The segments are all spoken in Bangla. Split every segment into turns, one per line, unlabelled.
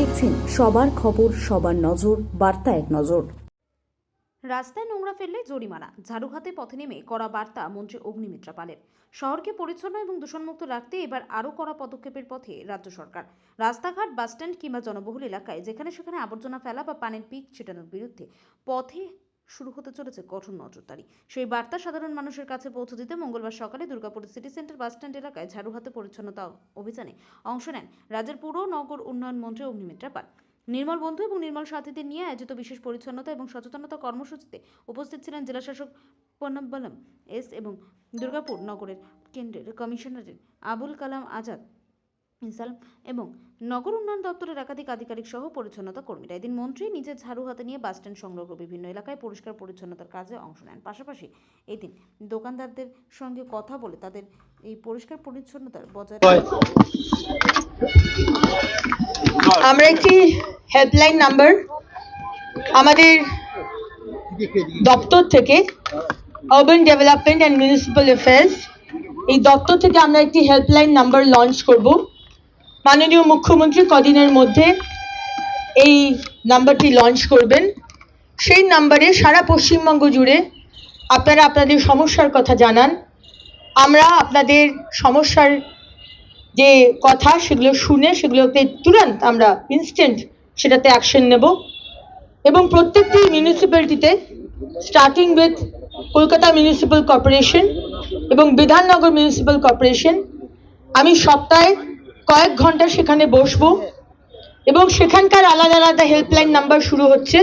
দেখছেন সবার খবর, সবার নজর, বার্তা এক নজর।
রাস্তায় নোংরা ফেললে জরিমানা, ঝাড়ু হাতে পথে নেমে কড়া বার্তা মন্ত্রী অগ্নিমিত্রা পালের। শহরকে পরিচ্ছন্ন এবং দূষণমুক্ত রাখতে এবার আরও কড়া পদক্ষেপের পথে রাজ্য সরকার। রাস্তাঘাট, বাসস্ট্যান্ড কিংবা জনবহুল এলাকায় যেখানে সেখানে আবর্জনা ফেলা বা পানির পিক ছিটানোর বিরুদ্ধে পথে শুরু হতে চলেছে কঠোর নজরদারি। সেই বার্তা সাধারণ মানুষের কাছে পৌঁছে দিতে মঙ্গলবার সকালে দুর্গাপুর সিটি সেন্টার বাসস্ট্যান্ড এলাকায় ঝাড়ু হাতে পরিচ্ছন্নতা অভিযানে অংশ নেন রাজ্যের পুর নগর উন্নয়ন মন্ত্রী অগ্নিমিত্রা পাল। নির্মল বন্ধু এবং নির্মল সাথীদের নিয়ে আয়োজিত বিশেষ পরিচ্ছন্নতা এবং সচেতনতা কর্মসূচিতে উপস্থিত ছিলেন জেলাশাসক পন্নম্বলম এস এবং দুর্গাপুর নগরের কেন্দ্রের কমিশনার আবুল কালাম আজাদ ইনসালাম এবং নগর উন্নয়ন দপ্তরের একাধিক আধিকারিক সহ পরিচ্ছন্নতা কর্মীরা। এদিন মন্ত্রী নিজের ঝাড়ু হাতে নিয়ে বাসস্ট্যান্ড সংলগ্ন বিভিন্ন এলাকায় পরিষ্কার পরিচ্ছন্নতার কাজে অংশ নেন। পাশাপাশি এদিন দোকানদারদের সঙ্গে কথা বলে তাদের এই পরিষ্কার পরিচ্ছন্নতার বজায়
আমরা একটি হেল্পলাইন নাম্বার আমাদের দপ্তর থেকে, urban development and municipal affairs, এই দপ্তর থেকে আমরা একটি হেল্পলাইন নাম্বার লঞ্চ করব। মাননীয় মুখ্যমন্ত্রী কদিনের মধ্যে এই নাম্বারটি লঞ্চ করবেন। সেই নাম্বারে সারা পশ্চিমবঙ্গ জুড়ে আপনারা আপনাদের সমস্যার কথা জানান। আমরা আপনাদের সমস্যার যে কথা সেগুলো শুনে সেগুলোকে তুরন্ত আমরা ইনস্ট্যান্ট সেটাতে অ্যাকশন নেব এবং প্রত্যেকটি মিউনিসিপ্যালিটিতে starting with Kolkata municipal corporation এবং বিধাননগর মিউনিসিপ্যাল কর্পোরেশন আমি সপ্তাহে কয়েক ঘন্টা সেখানে বসবো এবং সেখানকার আলাদা আলাদা হেল্পলাইন নাম্বার শুরু হচ্ছে,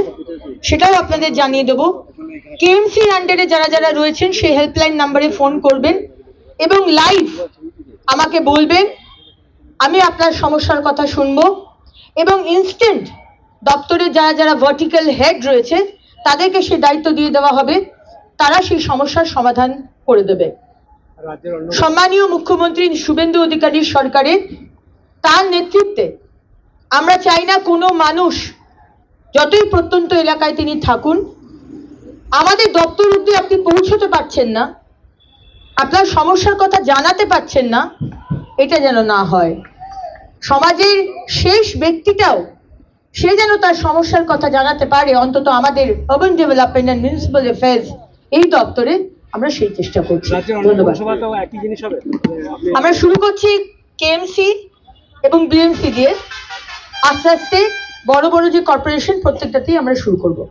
সেটাও আপনাদের জানিয়ে দেবো। কেএমসির আন্ডারে যারা যারা রয়েছেন সেই হেল্পলাইন নাম্বারে ফোন করবেন এবং লাইভ আমাকে বলবেন, আমি আপনার সমস্যার কথা শুনবো এবং ইনস্ট্যান্ট দপ্তরে যারা যারা ভার্টিক্যাল হেড রয়েছে তাদেরকে সেই দায়িত্ব দিয়ে দেওয়া হবে, তারা সেই সমস্যার সমাধান করে দেবে। সম্মানীয় মুখ্যমন্ত্রী শুভেন্দু অধিকারীর সরকারের তার নেতৃত্বে আমরা চাই না কোনো মানুষ যতই প্রত্যন্ত এলাকায় তিনি থাকুন, আমাদের দপ্তর অবধি আপনি পৌঁছতে পারছেন না, আপনার সমস্যার কথা জানাতে পারছেন না, এটা যেন না হয়। সমাজের শেষ ব্যক্তিটাও সে যেন তার সমস্যার কথা জানাতে পারে, অন্তত আমাদের urban development and municipal affairs এই দপ্তরে আমরা সেই চেষ্টা করছি। ধন্যবাদ। আমরা শুরু করছি কেএমসি এবং বিএমসি দিয়ে, আস্তে আস্তে বড় বড় যে কর্পোরেশন প্রত্যেকটাতেই আমরা শুরু করবো।